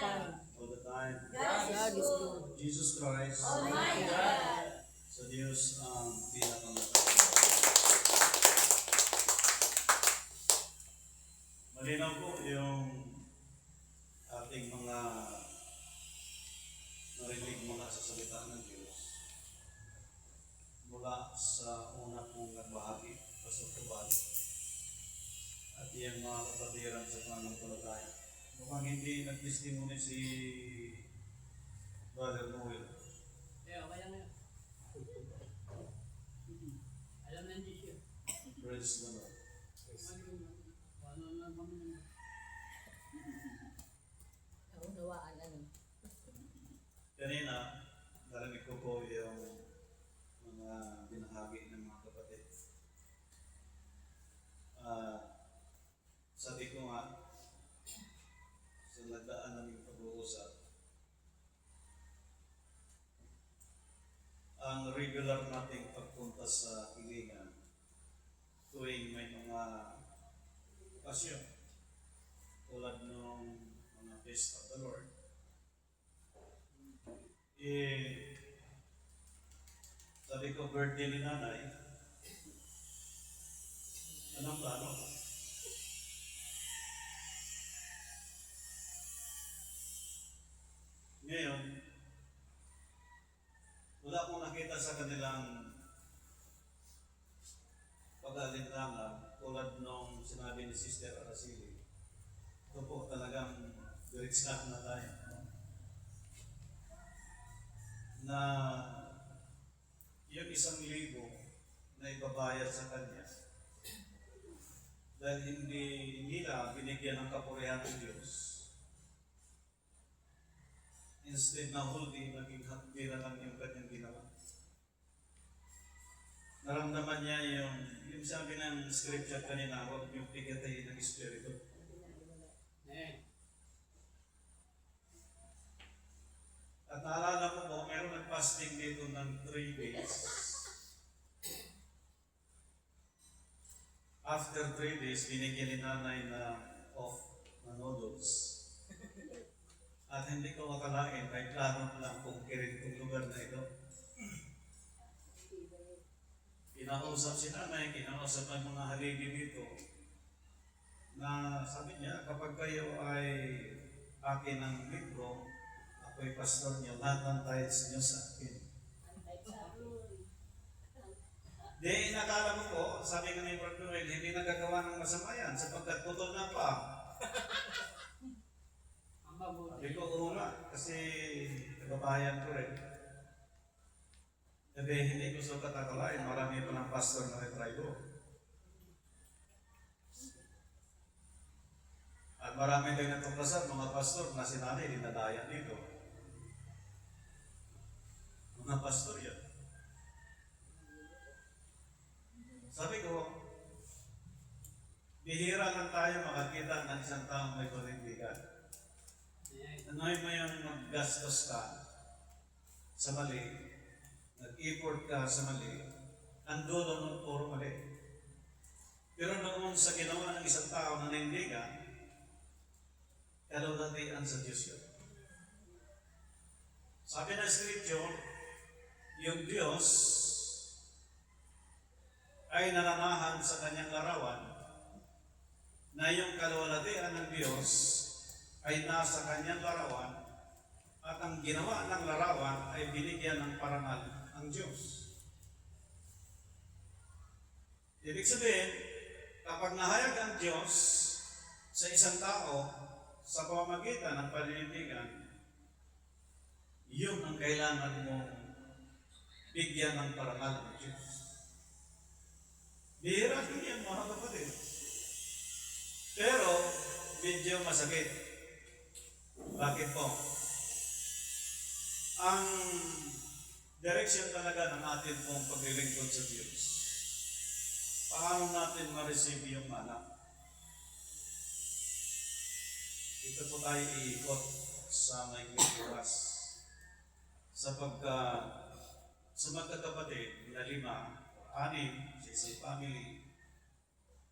All the time. God is good. Jesus Christ. Almighty God. Sa Diyos ang pinakamatay. Malinaw po yung ating mga narinig mula sa salita ng Diyos. Mula sa una pong nagbahagi, Pastor Tubal, at yung mga kapatiran sa pananampalataya. Mukhang hindi nag-testimony si Brother Noel. Yeah, okay lang yan. Alam na hindi siya. Praise the Lord. Ano lang kami naman. Naunawaan ano. Kanina, narinig ko po yung mga binahagi ng mga kapatid. Sabi ko nga, sa nagdaan naming pag-uusap, ang regular nating pagpunta sa hilingan tuwing may mga okasyon tulad ng mga Feast of the Lord, sabi ko, birthday ni nanay, anong plano? Ngayon, wala akong nakita sa kanilang pag-alinlangan tulad nung sinabi ni Sister Araceli. Ito po talagang diretsahan na tayo. Na yung 1,000 na ibabayad sa kanya dahil hindi nila binigyan ng kapurihan ng Diyos. Instead na holding, naging hakbira lang yung kanyang ginawa. Naramdaman niya yung sabi ng scripture kanina, huwag niyong pigatayin ng Espiritu. At naalala ko po, meron nag-fasting dito ng 3 days. After 3 days, binigyan ni nanay na off na noodles. At hindi ko makalain, kahit plano lang kung kirin itong lugar na ito. Kinausap si nanay, kinausap ang mga haligi dito, na sabi niya, kapag kayo ay akin ng libro, ako'y pastor niyo, lahat ng tithes niyo sa akin. Di, nakala mo po, sabi nga ni Brother Noel, hindi nagagawa ng masama yan sapagkat putol na pa. Sabi ko, oo nga, kasi kababayan ko rin. Sabi, hindi ko sukat akalain, marami pa ng pastor na retribo. At marami din natuklasan, mga pastor na sinanay, dinadaya dito. Mga pastor yan. Sabi ko, bihira lang tayo makakita ng isang taong may panindigan. Ano'y mo yung maggastos ka sa mali, nag-effort ka sa mali, ang dulo ng puro mali. Pero noon sa ginawa ng isang tao na nanindigan, kalulatian sa Diyos yun. Sabi ng Scripture, yung Diyos ay nananahan sa kanyang larawan na yung kalulatian ng Diyos ay nasa kanyang larawan at ang ginawa ng larawan ay binigyan ng parangal ang Diyos. Ibig sabihin, kapag nahayag ang Diyos sa isang tao sa pamamagitan ng paninindigan, yun ang kailangan mong bigyan ng parangal ng Diyos. Bihira din yan, mga kapatid. Pero, medyo masakit. Bakit po? Ang direction talaga ng atin pong paglilingkod sa Diyos. Paano natin ma-receive yung anak? Dito po tayo iikot sa may oras. Sapagkat sa magkakapatid na 5, 6, sa isang family,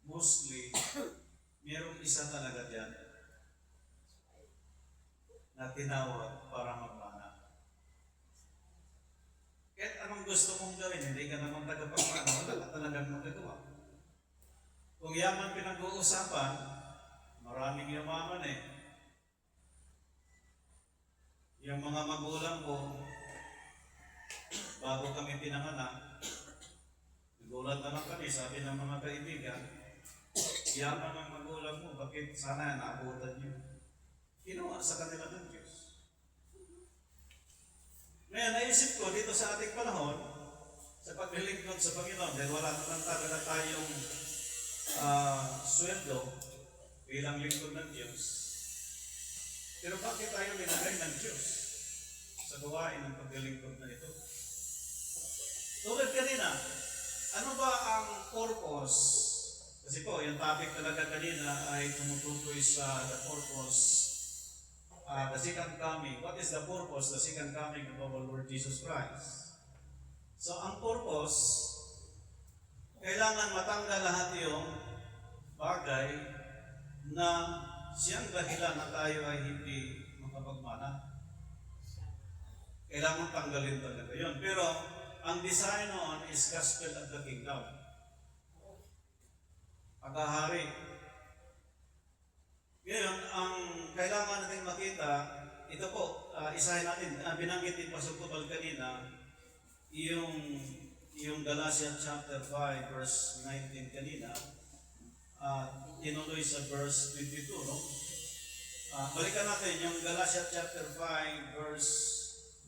mostly, mayroong isa talaga dyan na tinawag para magmana. Kahit anong gusto mong gawin, hindi ka naman tagapagmana, wala ka talagang magagawa. Kung yaman pinag-uusapan, maraming yumaman eh. Yung mga magulang ko, bago kami pinanganak, nagulat naman kami, sabi ng mga kaibigan, yaman ng magulang mo, bakit sana naabutan niyo? Kinuha sa kanila ng Diyos. Ngayon, naisip ko dito sa ating panahon, sa paglilingkod sa Panginoon, dahil wala naman talaga tayong sweldo bilang lingkod ng Diyos. Pero bakit tayo linagay ng Diyos sa gawain ng paglilingkod na ito? Tulad kanina, ano ba ang purpose? Kasi po, yung topic talaga kanina ay tumutukoy sa the purpose, the second coming. What is the purpose? The second coming of our Lord Jesus Christ. So, ang purpose, kailangan matanggal lahat yung bagay na siyang dahilan na tayo ay hindi makapagmana. Kailangan tanggalin talaga yun. Pero, ang design noon is gospel of the kingdom. Paghahari. Ngayon, ang kailangan natin makita, ito po, isahin natin, binanggit ni Pastor Tubal kanina, yung Galatians chapter 5, verse 19 kanina, tinuloy sa verse 22, no? Balikan natin yung Galatians chapter 5, verse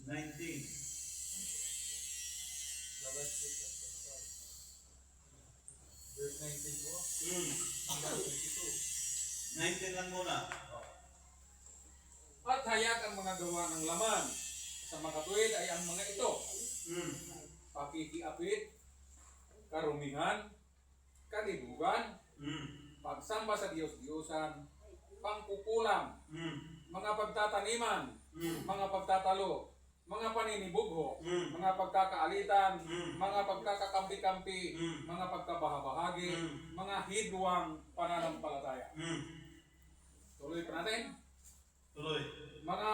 19. Galatians chapter 5. Verse 19 po. 19 lang muna. At hayak ang mga gawa ng laman. Sa makatuwid ay ang mga ito. Pakikiapit, karumihan, kalibugan, pagsamba sa Diyos-Diyosan, pangkukulam, mga pagtataniman, mga pagtatalo, mga paninibugho, mga pagkakaalitan, mga pagkakakampi-kampi, mga pagkabahabahagi, mga hidwang pananampalataya. Tuloy pa natin. Tuloy. Mga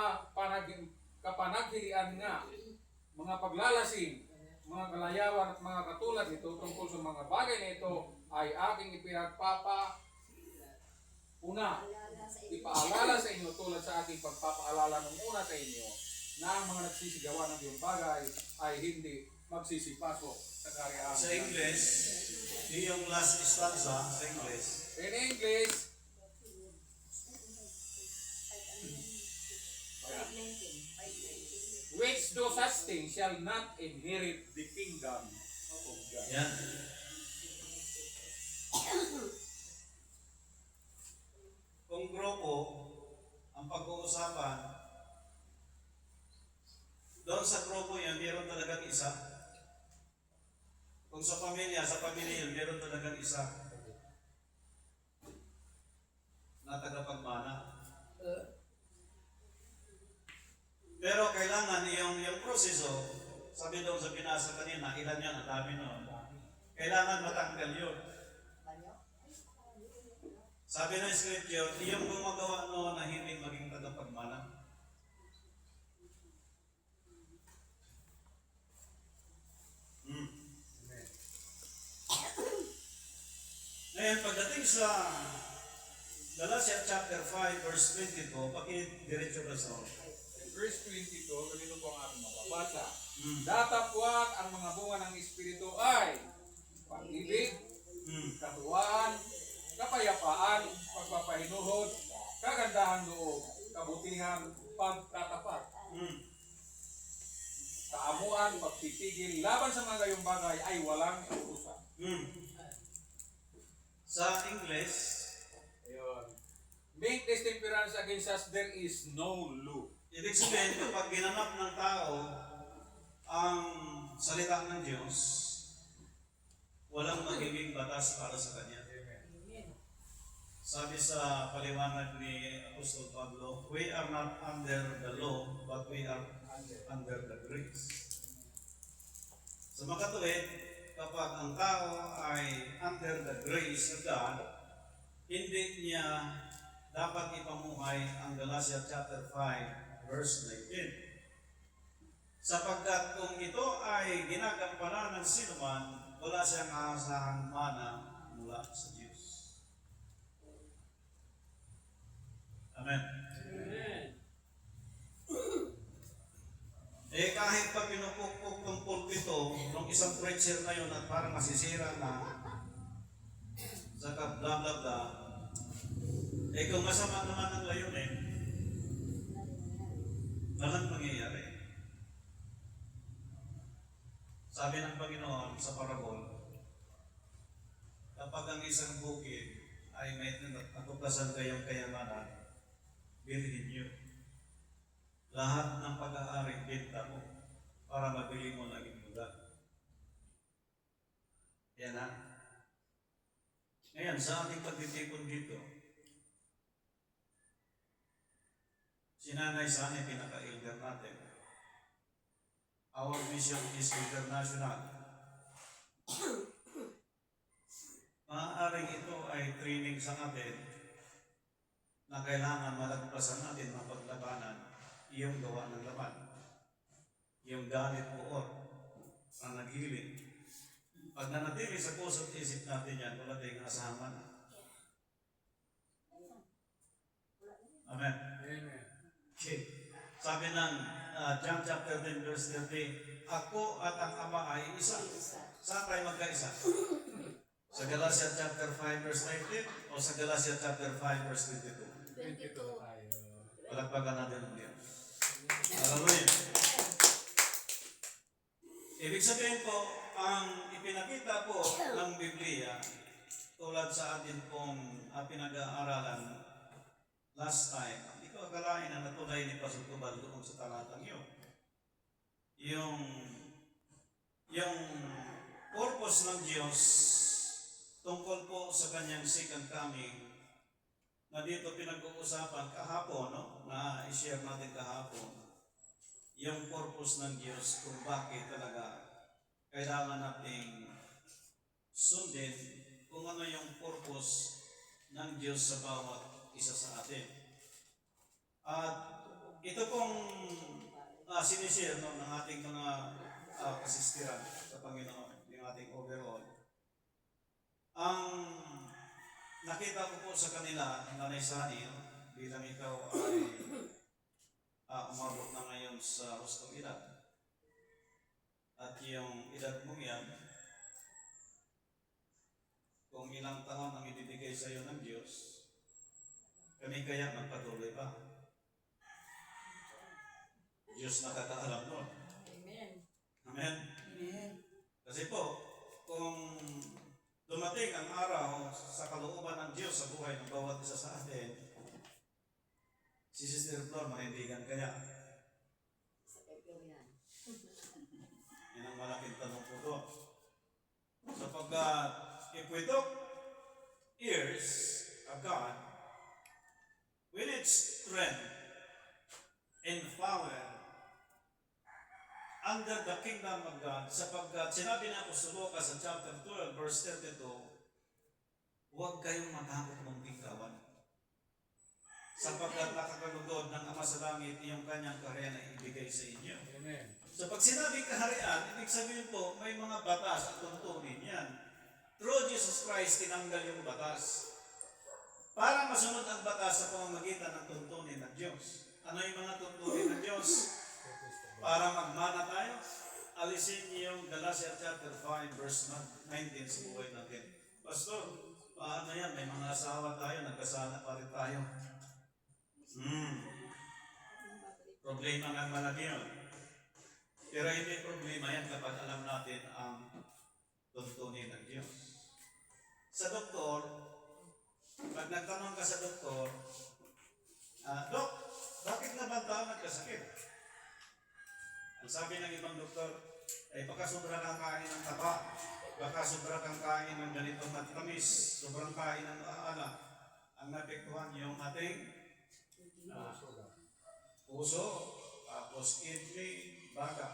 kapanaghilian nga, mga paglalasing, mga kalayawan at mga katulad nito tungkol sa mga bagay na ito ay aking ipaalala sa inyo tulad sa aking pagpapaalala nung una sa inyo na ang mga nagsisigawa ng iyong bagay ay hindi magsisipasok sa karyaan. Sa English, yung last stanza sa English. In English, which do such things shall not inherit the kingdom of God. Yan. Kung grupo, ang pag-uusapan, doon sa grupo yan, meron talagang isa. Kung sa pamilya yan, meron talagang isa na tagapagmana. Pero kailangan yung proseso, sabi doon sa binasa kanina, ilan yan, ang dami noon. Kailangan matanggal yun. Sabi ng scripture, yung gumagawa noon na hindi maging tagapagmana. Ngayon, pagdating sa Galatians chapter 5, verse 22, pakidiretso na sa Verse 22, ganito po ang ating mababasa. Datapwat ang mga bunga ng Espiritu ay pag-ibig, katuwaan, kapayapaan, pagpapahinuhod, kagandahan loob, kabutihan, pagtatapat, kaamuan, pagtitigil, laban sa mga gayong bagay ay walang utusan. Sa English, Make this temperance against us, there is no law. ibig sabihin, kapag ginanap ng tao ang salita ng Diyos, walang magiging batas para sa kanya. Sabi sa paliwanag ni Apostol Pablo, we are not under the law, but we are under the grace. Sa makatuwid, kapag ang tao ay under the grace of God, hindi niya dapat ipamuhay ang Galatia chapter 5, verse 19. Sapagkat kung ito ay ginagampanan ng sinuman, wala siyang aasahang mana mula sa Diyos. Amen. Amen. Kahit pa pinupukpok ng pulpito ng isang preacher na yun at parang masisira na, saka bla bla bla, kung masama naman ang layunin, walang mangyayari. Sabi ng Panginoon sa parabol, kapag ang isang bukid ay may natuklasan kayong kayamanan, bilhin niyo. Lahat ng pag-aari benta mo para mabili mo laging lugar. Yan na. Ngayon, sa ating pagtitipon dito, sinanay sa amin pinaka-elder natin. Our mission is international. Maaaring ito ay training sa atin na kailangan malagpasan natin ang paglabanan iyong gawa ng laman, iyong galit puot, ang naghiling. Pag nanatili sa puso at isip natin yan, wala tayong asahan. Amen. Amen. Okay. Sabi ng John chapter 10 verse 30, ako at ang Ama ay isa. Saan tayo magkaisa? Sa Galatia chapter 5 verse 19 o sa Galatia chapter 5 verse 22? 22 tayo. Palagpagan natin ang Diyos. Hallelujah. Ibig sabihin po, ang ipinakita po ng Biblia, tulad sa atin pong pinag-aaralan last time, hindi ko akalain na natulay ni Pastor Tubal doon sa talatang yun. Yung purpose ng Diyos tungkol po sa kanyang second coming, na dito pinag-uusapan kahapon, no? Na i-share natin kahapon, yung purpose ng Diyos kung bakit talaga kailangan nating sundin kung ano yung purpose ng Diyos sa bawat isa sa atin. At ito pong sinishare no, ng ating mga kasistiran sa Panginoon, yung ating overall. Ang nakita ko po sa kanila, Nanay Sani, bilang ikaw ay umabot na ngayon sa hustong edad. At yung edad mong yan, kung ilang taon ang ibibigay sa iyo ng Diyos, kami kaya magpatuloy pa. Diyos nakakaalam nun. Amen. Amen? Amen. Kasi po, kung dumating ang araw sa kalooban ng Diyos sa buhay ng bawat isa sa atin, si Sister Flor manindigan kaya? Sakit ko yan. Yan ang malaking tanong po doon. Sapagkat if we took ears of God, we need strength and power under the kingdom of God, sapagkat sinabi na Apostol Lucas sa chapter 12, verse 32, huwag kayong matakot mong tingkawan. Sapagkat nakakalugod ng Ama sa langit yung kanyang kaharian na ibigay sa inyo. Amen. So pag sinabing kaharian, ibig sabihin po, may mga batas at tuntunin yan. Through Jesus Christ, tinanggal yung batas. Para masunod ang batas sa pamamagitan ng tuntunin ng Diyos. Ano yung mga tuntunin ng Diyos? Para magmana tayo, alisin niyo yung Galatia chapter 5 verse 19 sa buhay natin. Pastor, paano yan? May mga asawa tayo, nagkasala pa rin tayo. Problema ng malaki yun. Pero hindi problema yan kapag alam natin ang tuntunin ng Diyos. Sa doktor, pag nagtanong ka sa doktor, Dok, bakit naman tao nagkasakit? Ang sabi ng ibang doktor, ay baka sobra kang kain ng taba, baka sobra kang kain ng ganitong matamis, sobrang kain ng aala, ang napektuhan yung ating puso, tapos kidney, baga.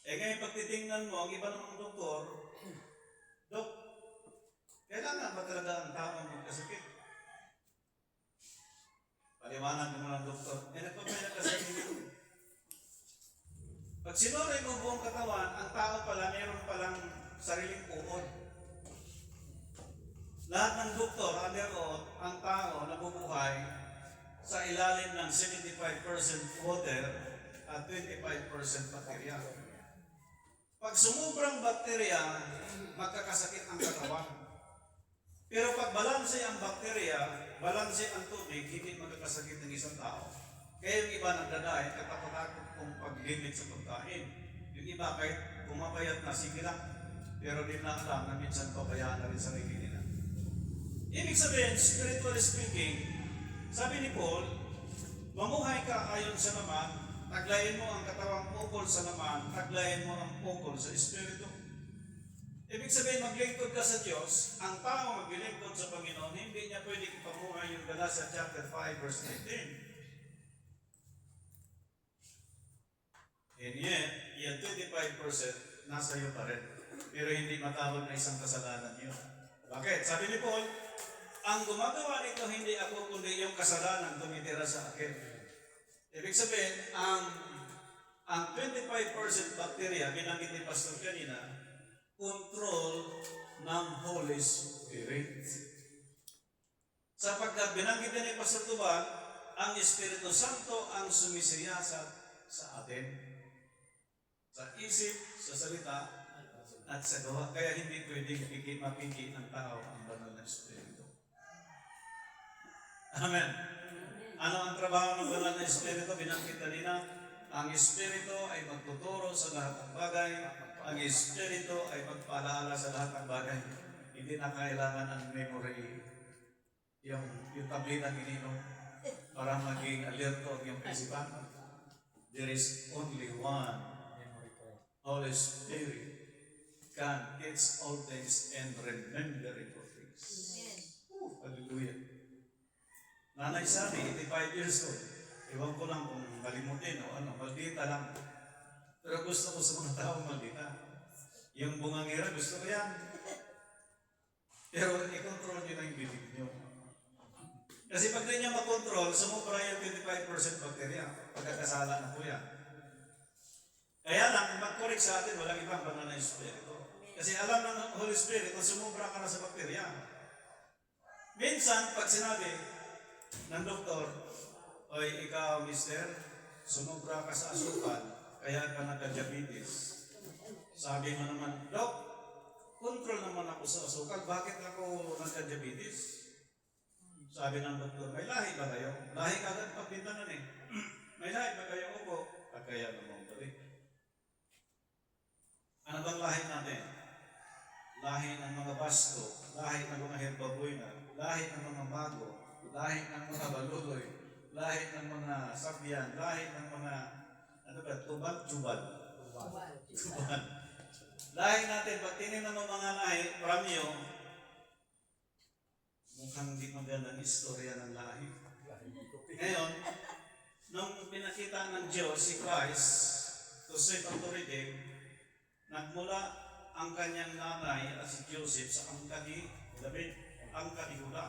Ngayon pagtitingnan mo, ang iba ng doktor, Dok, kailangan ba talaga ang tao magkasakit? Paliwanag mo ng doktor, nagpapahinga ka sa inyo. Pag sinuray mo buong katawan, ang tao pala, mayroon palang sariling uod. Lahat ng doktor, under oath, ang tao nabubuhay sa ilalim ng 75% water at 25% bacteria. Pag sumubrang bakterya, magkakasakit ang katawan. Pero pag balanse ang bakterya, balanse ang tubig, hindi magkakasakit ng isang tao. Kaya yung iba nagdadahin, katapatakot kung pag-limit sa pagkain. Yung iba kahit pumapayat na, sige lang. Pero di na alam na minsan pabayaan na rin sarili nila. Ibig sabihin, spiritually speaking, sabi ni Paul, mamuhay ka ayon sa laman, taglayin mo ang katawang ukol sa laman, taglayin mo ang ukol sa Espiritu. Ibig sabihin, maglingkod ka sa Diyos, ang tao maglilingkod sa Panginoon, hindi niya pwedeng ipamuhay yung Galatia chapter 5 verse 19. And yet, yung 25% nasa iyo pa rin. Pero hindi matawag na isang kasalanan yun. Bakit? Sabi ni Paul, ang gumagawa nito hindi ako kundi yung kasalanan tumitira sa akin. Ibig sabihin, ang 25% bacteria, binanggit ni Pastor kanina, control ng Holy Spirit. Sapagkat binanggit ni Pastor Tubal, ang Espiritu Santo ang sumisiyasat sa atin. Sa isip, sa salita, at sa gawa. Kaya hindi pwedeng mapigil ng tao ang banal na Espiritu. Amen. Ano ang trabaho ng banal na Espiritu? Binanggit kanina, ang Espiritu ay magtuturo sa lahat ng bagay. Ang Espiritu ay magpaalala sa lahat ng bagay. Hindi na kailangan ang memory, yung tablitang ininom para maging alerto ang iyong kaisipan. There is only one Holy Spirit can teach all things and remember it all things. Hallelujah. Nanay Sani, 85 years old. Ewan ko lang kung malimutin o ano, maldita lang. Pero gusto ko sa mga tao maldita. Yung bungangira, gusto ko yan. Pero i-control nyo na yung bibig nyo. Kasi pag di nyo makontrol, sumubra yung 25% bacteria. Pagkakasala na po yan. Kaya lang, mag-correct sa atin, walang ibang banal na Espiritu. Kasi alam ng Holy Spirit, kung sumubra ka na sa bakterya. Minsan, pag sinabi ng doktor, oy, ikaw, mister, sumubra ka sa asukal, kaya ka nagka-diabetes. Sabi mo naman, Dok, control naman ako sa asukal, bakit ako nagka-diabetes? Sabi ng doktor, may lahi ba kayo? Lahi ka agad pagbintanan eh. May lahi ba kayo? Opo. Kaya naman balik. Ano bang lahi natin? Lahi ng mga basto, lahi ng mga herbabuena, lahi ng mga mago, lahi ng mga baluloy, lahi ng mga sabyan, lahi ng mga, tubad. Lahi natin, pag tinignan mo mga lahi, Ramyo, mukhang hindi magandang istorya ng lahi. Ngayon, nung pinakita ng Diyos si Christ to save and to redeem, nagmula ang kanyang nanay at si Joseph sa angka ni David, angka ni Huda.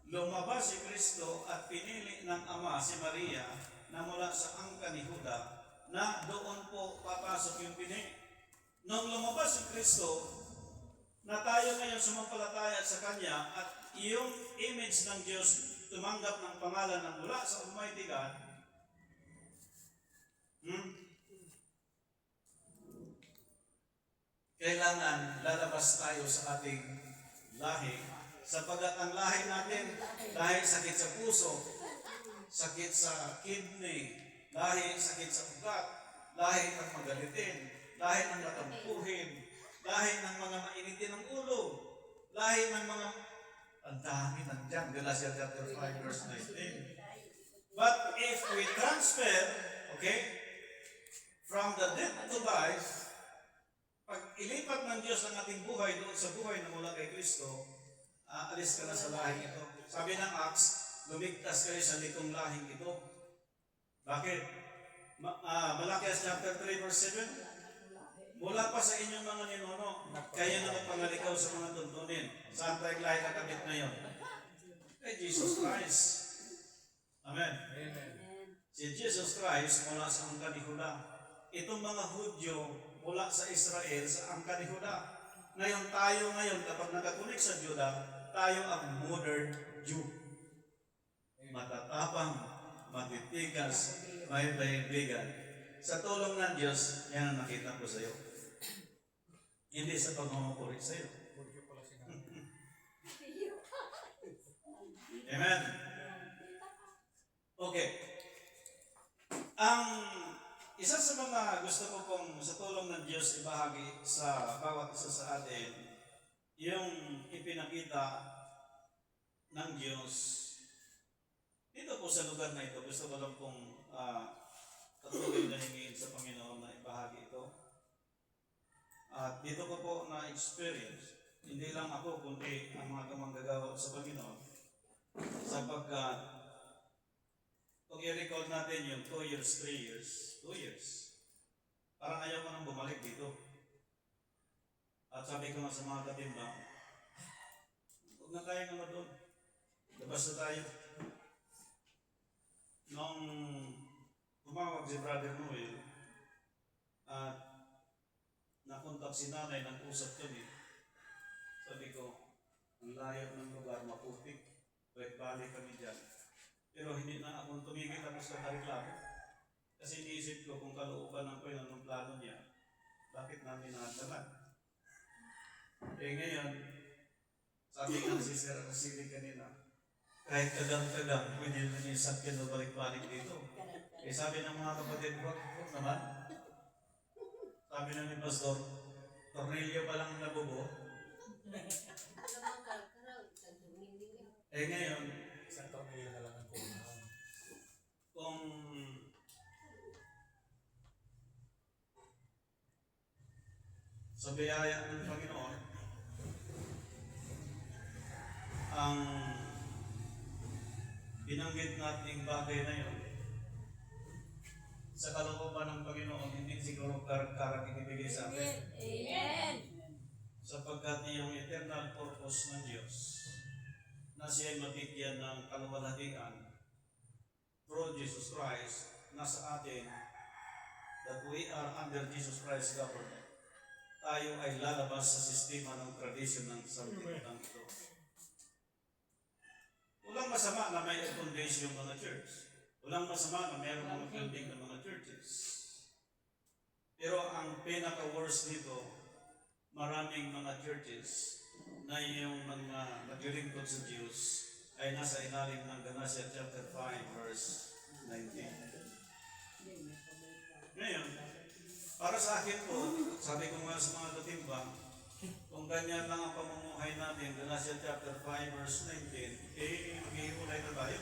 Lumabas si Kristo at pinili ng Ama si Maria na mula sa angka ni Huda na doon po papasok yung pini. Nung lumabas si Kristo, na tayo ngayon sumampalataya sa Kanya at yung image ng Diyos tumanggap ng pangalan ng mula sa Almighty God, kailangan lalabas tayo sa ating lahi sapagkat ang lahi natin dahil sakit sa puso, sakit sa kidney, lahi sakit sa ugat, lahi ng magalitin, lahi ng matampuhin, lahi ng mga mainitin ng ulo, lahi ng mga ang dami nandiyan, Galatia chapter 5 verse 19. But if we transfer, from the death to life, pag ilipat ng Diyos ang ating buhay doon sa buhay na mula kay Kristo, alis ka na sa lahing ito. Sabi ng Acts, lumigtas kayo sa likong lahing ito. Bakit? Malakias chapter 3 verse 7, mula pa sa inyong mga ninuno, kayo na magpangalikaw sa mga tuntunin. Saan tayo lahi kakabit ngayon? Kay Jesus Christ. Amen. Amen. Amen. Si Jesus Christ mula sa angkan ni Juda. Itong mga Hudyo mula sa Israel sa angkan ni Juda. Ngayon tayo kapag nakakunik sa Juda, tayo ang modern Jew. Matatapang, matitigas, may bayibigan. Sa tulong ng Diyos, yan ang nakita ko sa iyo. Hindi sa pagmamapuri sa iyo. Buryo pala sinabi. Amen. Okay. Ang isa sa mga gusto ko pong sa tulong ng Diyos ibahagi sa bawat isa sa atin, yung ipinakita ng Diyos dito po sa lugar na ito. Gusto ko lang pong patuloy na hingin sa Panginoon na ibahagi ito. At dito ko po na-experience, hindi lang ako kundi ang mga kamanggagawa sa Panginoon, sapagkat kung i-recall natin yung 2 years, 3 years, 2 years, parang ayaw ko nang bumalik dito. At sabi ko nga sa mga katimbang, huwag na tayo naman doon. Labas na tayo. Nung tumawag si Brother Noel, at nakontak si nanay, nag-usap kami, sabi ko, ang layo ng lugar, maputik. Balik kami dyan. Pero hindi na akong tumigil ako sa reklamo. Kasi iniisip ko kung kalooban ng Panginoon ng plano niya, bakit namin nahantalan? Eh ngayon, sabi nga si Sir Rasili kanina, kahit kagang-kagang, pwede na niya sakyan o balik-balik dito. Eh sabi ng mga kapatid, wag naman. Sabi na ni Pastor, Tornilyo pa lang nabubo. Eh ngayon, Isang taon na lang ang kulang. kung sa biyaya ng Panginoon, ang binanggit nating bagay na yun, sa kalooban ng Panginoon, hindi siguro karag-karag ibibigay sa atin. Amen. Sapagkat yung eternal purpose ng Diyos, na siya ay mabigyan ng kaluwalhatian through Jesus Christ, nasa atin, that we are under Jesus Christ's government. Tayo ay lalabas sa sistema ng tradisyon ng sanlibutan ito. Walang masama na may foundation yung mga church. Walang masama na mayroong mga building ng mga churches. Pero ang pinaka-worst dito, maraming mga churches na yung mga naglilingkod sa Diyos ay nasa ilalim ng Galatia chapter 5 verse 19. Ngayon, para sa akin po, sabi ko nga sa mga katimbang, kung ganyan lang ang pamumuhay natin, Galatia chapter 5 verse 19, eh maghihiwalay na tayo.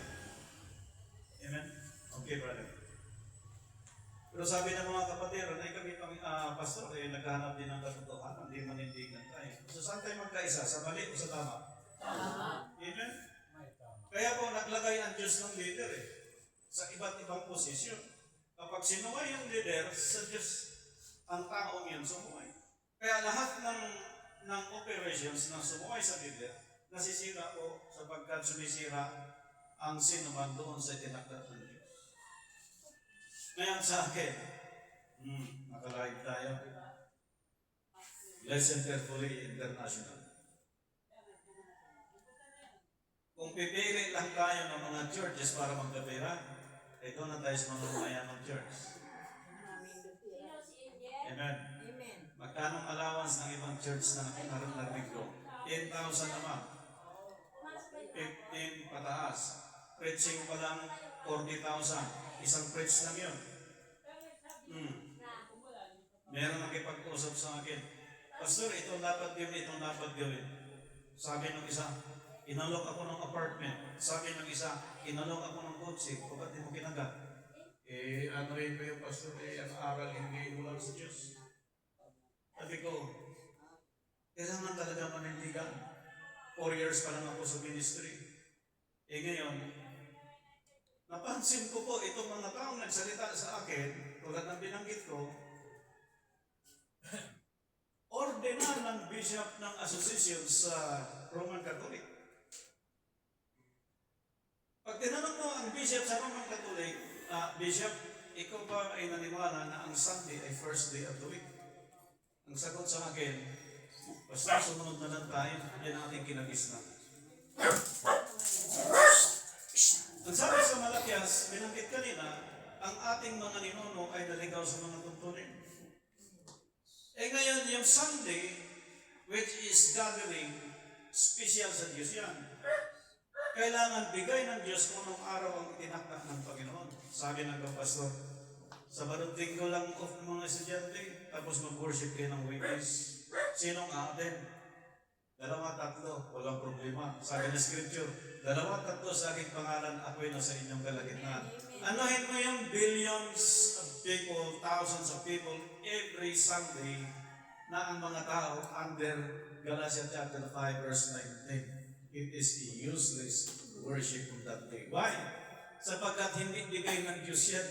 Amen? Okay, brother. Pero sabi ng mga kapatiran, ay kami pang pastor, eh naghahanap din ng katotohanan, hindi manindigan tayo. So saan tayo magkaisa? Sa mali o sa tama? Amen? May tama. Kaya po naglagay ang Diyos ng leader sa iba't ibang posisyon. Kapag sinuway yung leader, sa Diyos ang taong yun sumuway. Kaya lahat ng operations na sumuway sa leader, nasisira po sapagkat sumisira ang sinuman doon sa tinakdat ng Diyos. Ngayon sa akin, nakalive tayo. Listen carefully, international. Kung pipili lang tayo ng mga churches para magkapira, ito na tayo sa mga mayamang church. Amen. Amen. Magkano ang allowance ng ibang church na narinig ko? 10,000 naman. 15 pataas. Preaching pa lang 40,000. Isang preach lang yun. Meron nakipag-usap sa akin, Pastor, itong dapat gawin. Sabi ng isa, inalok ako ng apartment. Sabi ng isa, inalok ako ng kotse. O ba't di mo kinagat? Eh, ano rin ko yung pastor, ang aral hindi mula sa Diyos. Sabi ko, kailangan talaga manindigan. 4 years pa lang ako sa ministry. Eh ngayon, napansin ko po itong mga taong nagsalita sa akin, tulad ng binanggit ko, ordinal ng bishop ng association sa Roman Catholic. Pag tinanong mo ang bishop sa Roman Catholic, Bishop, ikaw ba ay naniwala na ang Sunday ay first day of the week? Ang sagot sa akin, basta sumunod na lang tayo, yan ang ating kinagisnan. Ang sabi sa Malakias, binanggit kanina, ang ating mga ninuno ay naligaw sa mga tuntunin. Ngayon, yung Sunday, which is gathering, special sa Diyos yan. Kailangan bigay ng Diyos kung anong araw ang itinakda ng Panginoon. Sabi ng kapastor, sa Sabado Linggo lang off ng mga estudyante, tapos mag-worship kayo ng weekdays. Sinong aaten? 2, 3, walang problema. Sabi ng Scripture, 2, 3 sa aking pangalan, ako'y nasa inyong kalagitnaan. Anuhin mo yung billions of people, thousands of people, every Sunday na ang mga tao under Galatians chapter 5 verse 19. It is a useless worship on that day. Why? Sapagkat hindi bigay ng Diyos yan,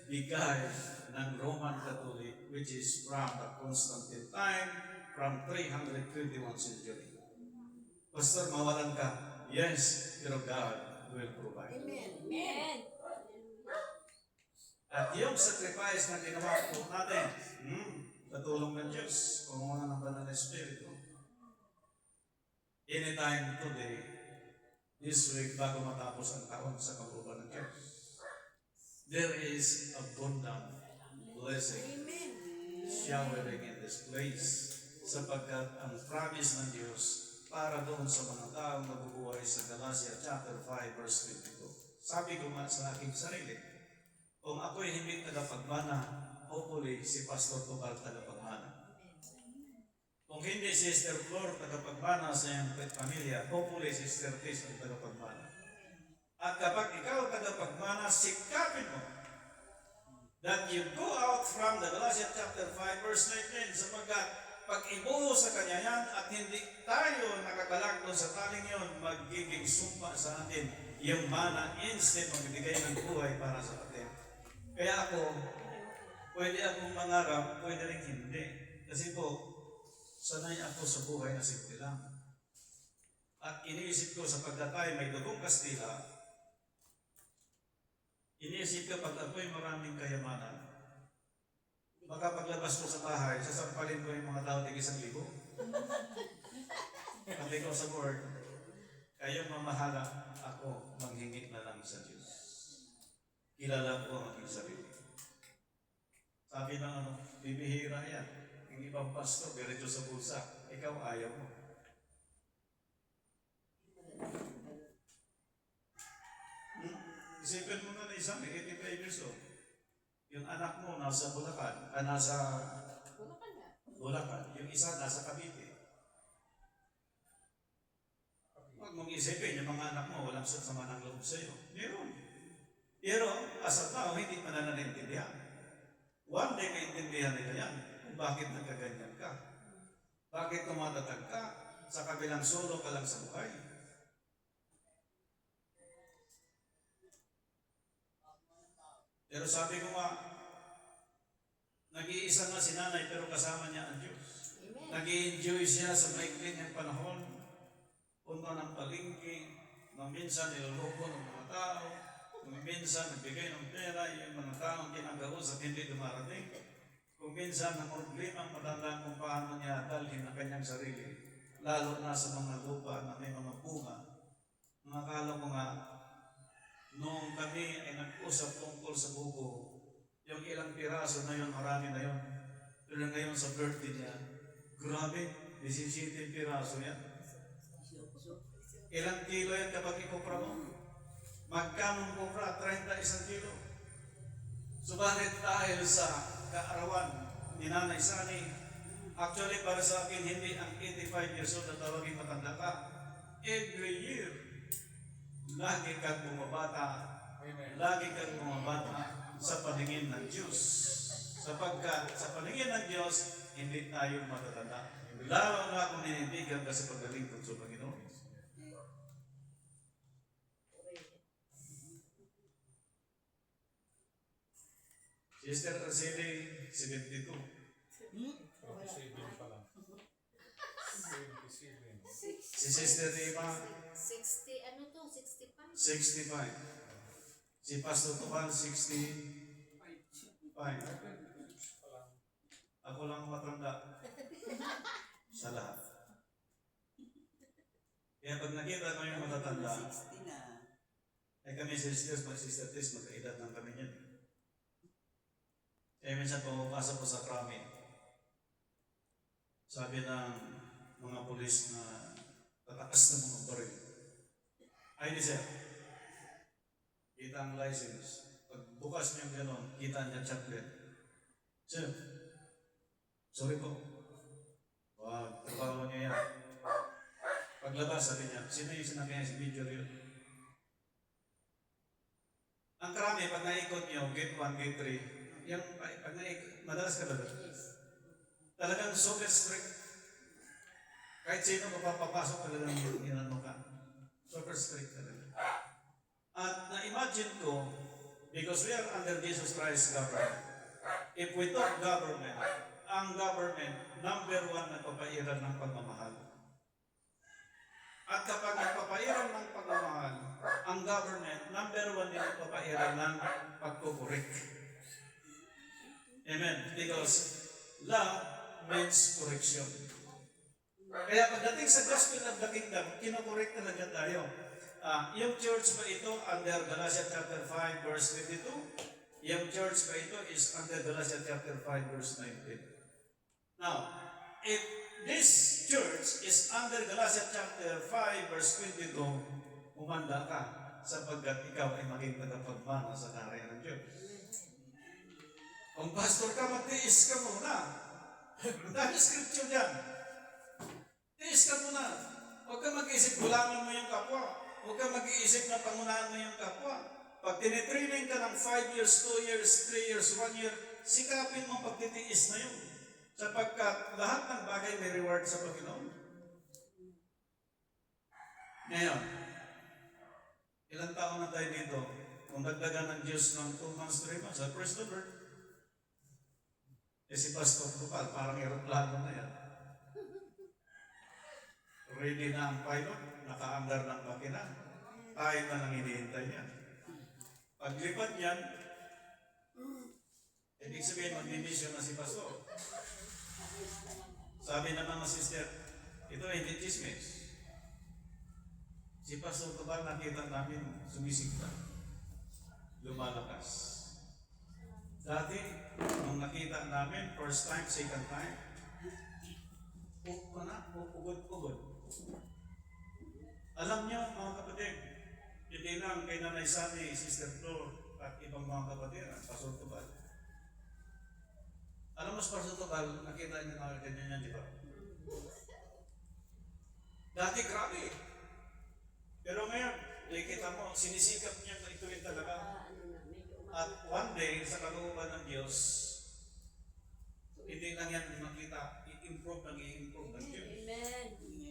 bigay ng Roman Catholic, which is from the Constantine time, from 321 century. Pastor, mawalan ka. Yes, pero God will provide. Amen. At yung sacrifice na ginawa po natin, katulong ng Diyos, kumuha ng Banal na Espiritu. Anytime today, this week, bago matapos ang taon sa kalooban ng Diyos, there is abundant blessing showering in this place sapagkat ang promise ng Diyos para doon sa mga taong nabubuhay sa Galatia chapter 5 verse 22. Sabi ko nga sa aking sarili, kung ako'y hindi tagapagmana, hopefully si Pastor Tubal tagapagmana. Kung hindi si Sister Flor tagapagmana sa iyong pamilya, hopefully si Sister Tis ang tagapagmana. At kapag ikaw tagapagmana, sikapin mo that you go out from the Galatians chapter 5 verse 19 sapagkat pag ibuho sa kanya yan at hindi tayo nakakalag doon sa taling yon, magiging sumpa sa atin yung mana instead magbibigay ng buhay para sa atin. Kaya ako, pwede akong mangarap, pwede rin hindi. Kasi po, sanay ako sa buhay na simple lang. At iniisip ko sapagkat tayo may dugong Kastila, iniisip ko pag ako'y maraming kayamanan, makapaglabas ko sa bahay, sasampalin ko yung mga tao tig 1,000. Sabi ko sa Lord, kayong mamahala, ako manghingi na lang sa Diyos. Kilala ko ang aking sarili. Sabi ng bibihira yan. Yung ibang pastor, diretso sa bulsa. Ikaw ayaw mo. Isipin mo na isang 85 years old. Yung anak mo nasa Bulacan, nasa Bulacan. Yung isa nasa Cavite. Huwag mong isipin, yung mga anak mo walang sama ng loob sa'yo. Meron. Pero, as a tao, hindi pa na nanintindihan. One day, kaintindihan nila yan. Bakit nagkaganyan ka? Bakit tumatatag ka? Sa kabilang solo ka lang sa buhay. Pero sabi ko nga, nag-iisa nga si nanay pero kasama niya ang Diyos. Nag-i-enjoy siya sa maikli niyang panahon. Punta ng palengke, minsan niloloko ng mga tao, minsan nagbigay ng pera, yung mga taong kinagausap hindi dumarating. Kung minsan ang problema, matandaan kung paano niya dalhin ang kanyang sarili, lalo na sa mga lupa na may mga bunga. Nakakala ko nga, noong kami ay nag-usap tungkol sa buko, yung ilang piraso na yun, marami na yun. Pero ngayon sa birthday niya, grabe, 17 piraso yan. Ilang kilo yan kapag ikupra mo? Magkano kupra? 31 kilo. Subalit dahil sa kaarawan ni Nanay Sani, actually para sa akin, hindi ang 85 years old na tawagin matanda ka. Every year, lagi kang bumabata, lagi kang bumabata sa paningin ng Diyos. Sapagkat sa paningin ng Diyos, hindi tayo matatanda. Lalo na kung ninindigan ka sa paglilingkod sa Panginoon. Sister Araceli, 72. 27 pa lang. 27. Si Sister Rima, 60, ano to? 65? 65. Si Pastor Tuhan, 65. Ako lang matanda sa lahat. Kaya pag nakita ko yung matatanda, 60 na. ay kami sisters, mag-sister-tis, magkaedad ng kami niyan. Kaya minsan pumapasok ko sa krami. Sabi ng mga pulis na tatakas ng mga baril. Ay, di sir. Kita ang license. Pag bukas niyo gano'n, kita niya chocolate. Sir, sorry po. Wag, trabaho niya yan. Paglabas, sabi niya, sino yung sinabi niya si Major yun? Ang karami, pag naikot niyo, gate 1, gate 3, yung, pag naikot, madalas ka ba? Talagang super strict. Kahit sino mapapapasok talagang inano ka. Super strict talaga. At na-imagine ko, because we are under Jesus Christ's government, if we talk government, ang government, number 1 nagpapairan ng pagmamahal. At kapag nagpapairan ng pagmamahal, ang government, number 1 din nagpapairan ng pagkukurik. Amen. Because love means correction. Kaya pagdating sa gospel of the kingdom, kinukorek talaga tayo. Yung church ba ito under Galatians chapter 5 verse 22? Yung church ba ito is under Galatians chapter 5 verse 19. Now, if this church is under Galatians chapter 5 verse 22, umanda ka sapagkat ikaw ay maging tagapagmana sa kaharian ng Diyos. Kung pastor ka, magtiis ka muna. Dahil scripture yan. Tiis ka muna. Huwag ka mag-iisip, gulangan mo yung kapwa. Huwag ka mag-iisip na pangunahan mo yung kapwa. Pag tinitraining ka ng 5 years, 2 years, 3 years, 1 year, sikapin mo pagtitiis na yun. Sapagkat lahat ng bagay may reward sa Panginoon. Ngayon, ilang taon na tayo dito? Kung dagdagan ng Diyos ng 2 months, 3 months, praise the Lord. Si Pastor Kupal, parang aeroplano na yan. Ready na ang pilot, naka-andar ng makina. Tayo na lang hinihintay niya. Paglipad niyan, ibig sabihin mag-dimission na si Pastor. Sabi naman ng sister, ito hindi chismis. Si Pastor Tubal nakita namin sumisigla. Lumalakas. Dati, nung nakita namin, first time, second time, ugod-ugod. Alam niyo, mga kapatid, hindi lang kay Nanay Sani, Sister Flor, at ibang mga kapatid, ang Pastor Tubal. Alam mo sa Pastor Tubal, nakita niyo mga ganyan yan, di ba? Dati grabe. Pero ngayon, nakikita mo, sinisikap niya na ito rin talaga. At one day, sa kalooban ng Diyos, hindi lang yan makita, i-improve ng Diyos. Amen.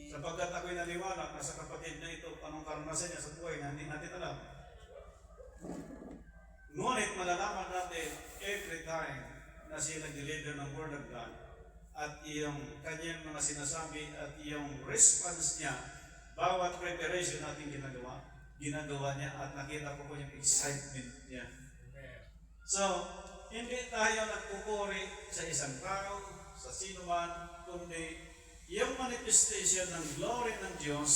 Sapagkat ako'y naniwala na sa kapatid na ito, anong karanasan niya sa buhay na hindi natin alam. Ngunit malalaman natin every time na siya nag-deliver ng Word of God at iyong kanyang mga sinasabi at iyong response niya, bawat preparation natin ginagawa niya at nakita ko yung excitement niya. So, hindi tayo nagpupuri sa isang tao, sa sino man, kundi yung manifestation ng glory ng Diyos,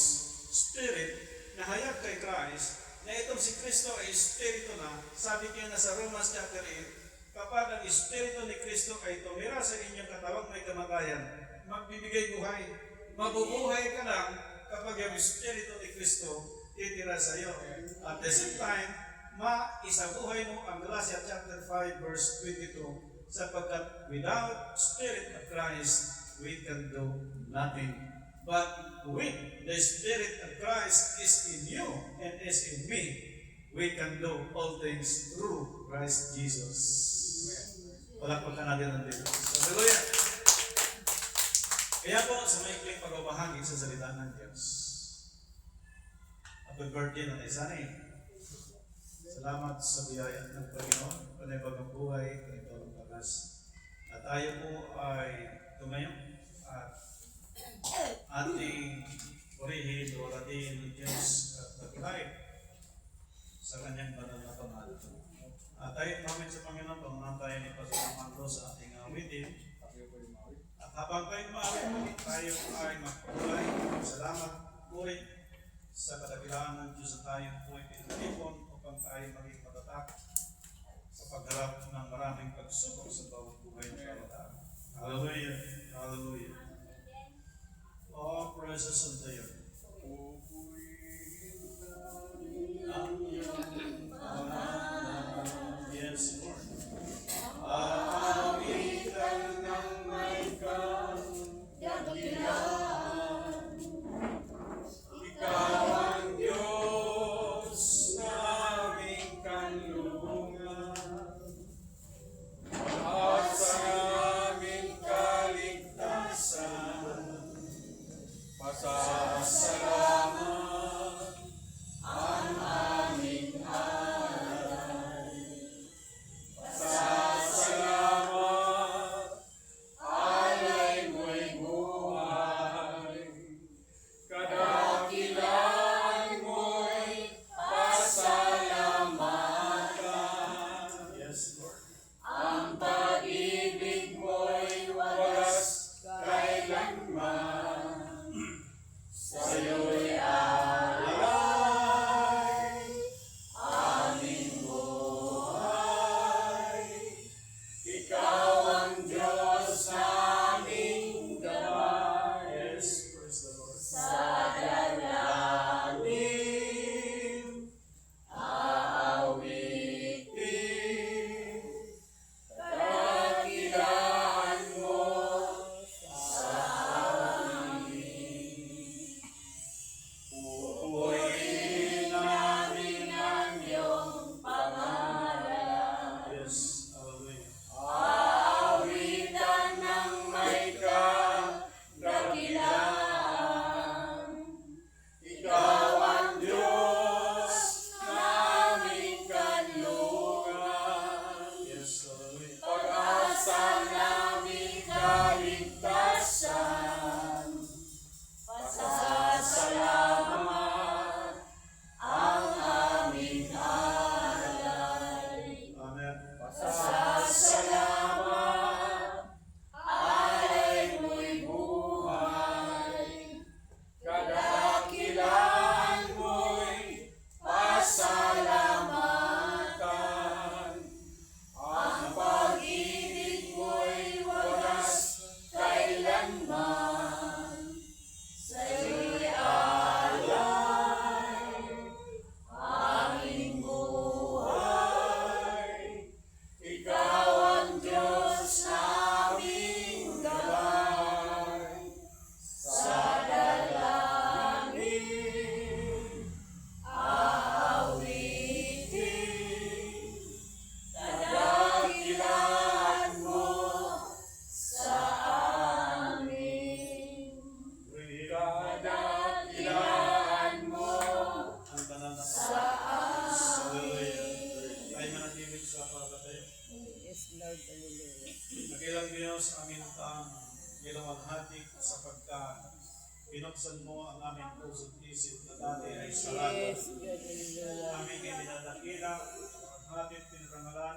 Spirit, na hayag kay Christ, na itong si Kristo ay Espiritu na, sabi niya na sa Romans chapter 8, kapag ang Espiritu ni Kristo ay tumira sa inyong katawang may kamatayan, magbibigay buhay. Mabubuhay ka lang kapag yung Espiritu ni Kristo titira sa iyo. At the same time, maisabuhay mo ang Galatians chapter 5 verse 22 sapagkat without Spirit of Christ, we can do nothing. But with the Spirit of Christ is in you and is in me, we can do all things through Christ Jesus. Palakpakan natin ang Diyos. Hallelujah! Kaya po, sa maikling pagbabahagi sa salita ng Diyos. Happy birthday na tayo sanay. Salamat sa biyaya ng Panginoon, panibagang buhay, panibagong lakas. At tayo po ay tumayo at ating purihin o ratiin ng Diyos at nagkahit sa kanyang banal na pangalan. At dahil namin sa Panginoon, pamunantay ni Pastor Armando sa ating awitin. At habang tayo maaari, tayo ay magpapalay. Salamat po sa kadakilaan ng Diyos na tayo po ay pinatipon upang tayo maging matatak sa pagharap ng maraming pagsubok sa bawat buhay ng bawat araw. Hallelujah! Hallelujah! All praises unto you. Ang iyong pangalan, yes, Lord. Aamitan ng may kadakilaan. Ikaw ang Diyos na aming kanlungan. At sa aming kaligtasan, pasasalamat ang aming alay. Pasasalamat, alay mo'y buhay. Kadakilaan mo'y pasalamatan. Yes, Lord. Ang pag-ibig mo'y wagas kailanman. Sa'yo'y alay, aming buhay. Ikaw ang Diyos naming gabay. Yes, praise the Lord. Sa dalalim, aawitin, kadakilaan mo sa amin. Pupurihin namin ang iyong pangalan. Yes, hallelujah. Aawitan ng may kadakilaan. Ikaw ang Diyos naming kanlungan. Yes, hallelujah. Pag-asa naming kaligtasan. Pasasalamat ang aming alay. Amen. Pasasalamat, alay mo'y buhay. Kadakilaan mo'y pasalamatan. Ang pag-ibig mo'y wagas kailanman. Sa'yo'y alay, aming buhay. Ikaw ang Diyos naming gabay. Sa dalangin, aawitin, kadakilaan mo sa amin. Kadakilaan mo ang banal na sa amin. Ay manatilig sa pagkatayo. Yes, Lord, hallelujah. Nagilang Diyos, amin ang ginawalhati sapagkat pinuksan mo ang aming puso't isip na dati ay sarado. Yes, God, hallelujah. Aming ibinadakila, hatid pinrangalan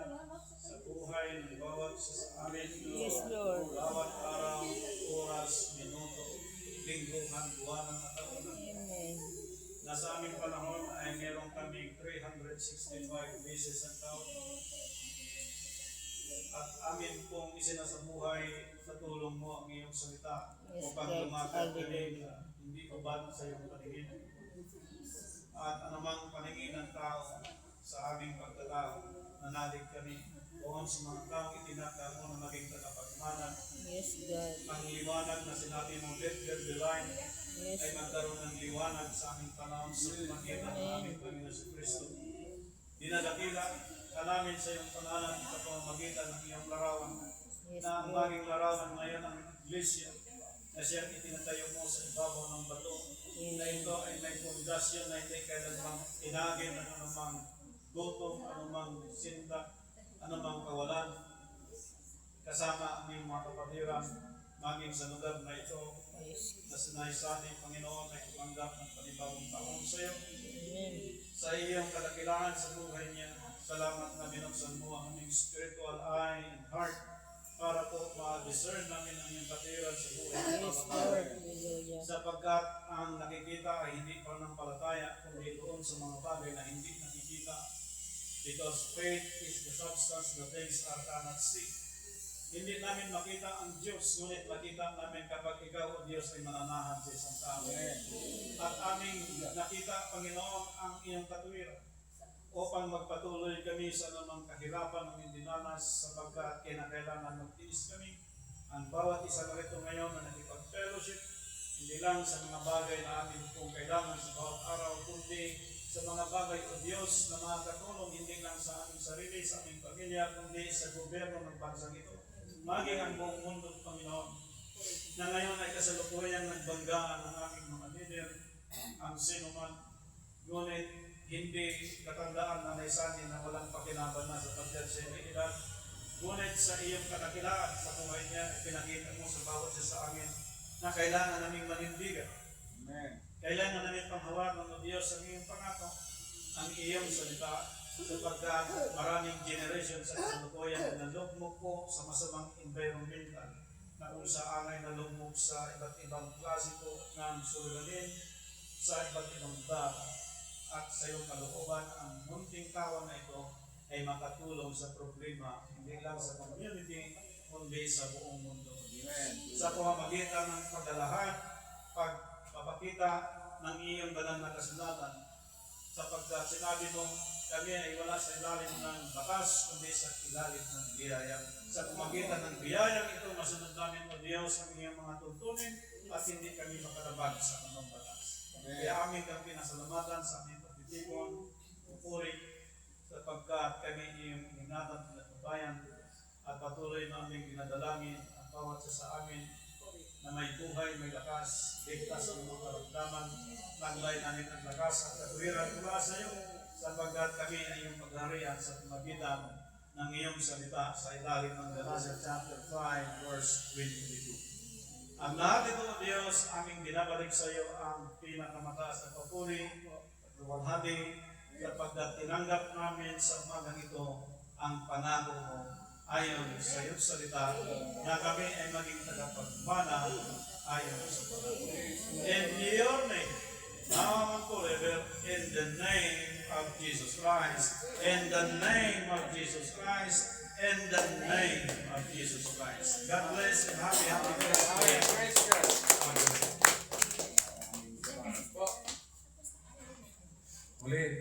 sa buhay ng bawat isa sa amin. Yes, Lord. Bawat araw, oras, minuto, lingguhan, buwanan at taonan. Amen. Nasa aming panahon ay meron kaming 365 beses ang taon. At amin pong isinasabuhay sa tulong mo ang iyong salita Yes, upang God. lumakad kami Hallelujah. na hindi ubad sa iyong paningin. At anumang paningin ng tao sa aming pagtatao, nanalig kami doon sa mga taong itinakda mo na maging tagapagmana. Yes, God. Ang liwanag na sinabi mong let there be light Yes, ay magkaroon ng liwanag sa aming panahon sa pamagitan ng aming Panginoon sa Kristo. Dinadakila ka namin sa iyong pangalan sa pamamagitan ng iyong larawan yes, na ang Lord. maging larawan ngayon ng Iglesia na siyang itinatayo mo sa ibabaw ng bato na ito ay may pundasyon na hindi kailanmang inagin ng anumang gutom, anumang sinta, anumang kawalan kasama ang iyong mga kapatiran maging sa lugar na ito Yes. na sinaysani, Panginoon, ay tumanggap ng panibagong taon sa iyo. Amen. Sa iyong kadakilaan sa buhay niya, salamat na binuksan mo ang aming spiritual eye and heart para po ma-discern namin ang iyong katwiran sa buhay ng Yes, mga Lord. bagay. Hallelujah. Sapagkat ang nakikita ay hindi pananampalataya, kundi doon sa mga bagay na hindi nakikita. Because faith is the substance that things are cannot see. Hindi namin makita ang Diyos, ngunit makita namin kapag ikaw o Diyos ay mananahan sa isang tao. At aming nakita, Panginoon, ang iyong katwiran upang magpatuloy kami sa anumang kahirapan ng dinanas sapagkat kinakailangan magtiis kami. Ang bawat isa na rito ngayon na nakipag-fellowship, hindi lang sa mga bagay na amin kung kailangan sa bawat araw, kundi sa mga bagay o Diyos na makakatulong hindi lang sa aming sarili, sa aming pamilya, kundi sa gobyerno ng bansang ito. Maging ang buong mundo, Panginoon, na ngayon ay kasalukuyang nagbanggaan ng aming mga leader, ang sino man, ngunit hindi katandaan na naisani na walang pakinaban na sa pagdadsyelidad. Ngunit sa iyong kadakilaan sa buhay niya, pinakita mo sa bawat isa sa amin na kailangan naming manindigan. Amen. Kailangan namin panghawakan ng Diyos ang iyong pangako, ang iyong salita, sapagkat maraming generation sa kasalukuyan na nalugmok po sa masamang environmental na kung saan ay nalugmok sa iba't ibang klase po ng suliranin, sa iba't ibang bar. At sa iyong kalooban, ang munting kawan na ito ay makatulong sa problema, hindi lang sa community, kundi sa buong mundo. Amen. Sa pamamagitan ng pagdalahan, pagpapakita ng iyong banal na kasulatan, sapagkat sinabi mo, kami ay wala sa ilalim ng batas, kundi sa ilalim ng biyaya. Sa pamamagitan ng biyayang ito, masunod namin o Diyos ang iyong mga tuntunin at hindi kami makalabag sa anong batas. Kaya amin kang pinasalamatan sa aming pagtitipon, pupuri, sapagkat kami iyong ingatan at pinatubayan at patuloy na aming ginadalangin ang bawat isa sa amin na may buhay, may lakas, ligtas sa mga karamdaman, taglay namin ang lakas at katuwiran mula sa iyo, sapagkat kami ay iyong pagharian sa pamagitan ng iyong salita sa ilalim ng Galatians chapter 5, verse 22. Ang lahat ito, O Diyos, aming binabalik sa iyo ang pinakamataas na papuri at luwalhati, sapagkat tinanggap namin sa umagang ito ang pangako mo ayon sa iyong salita na kami ay maging tagapagmana ayon sa pangako. In your name, now and forever, in the name of Jesus Christ, in the name of Jesus Christ, in the name of Jesus Christ. God bless and happy birthday. Praise God. Amen. Muli.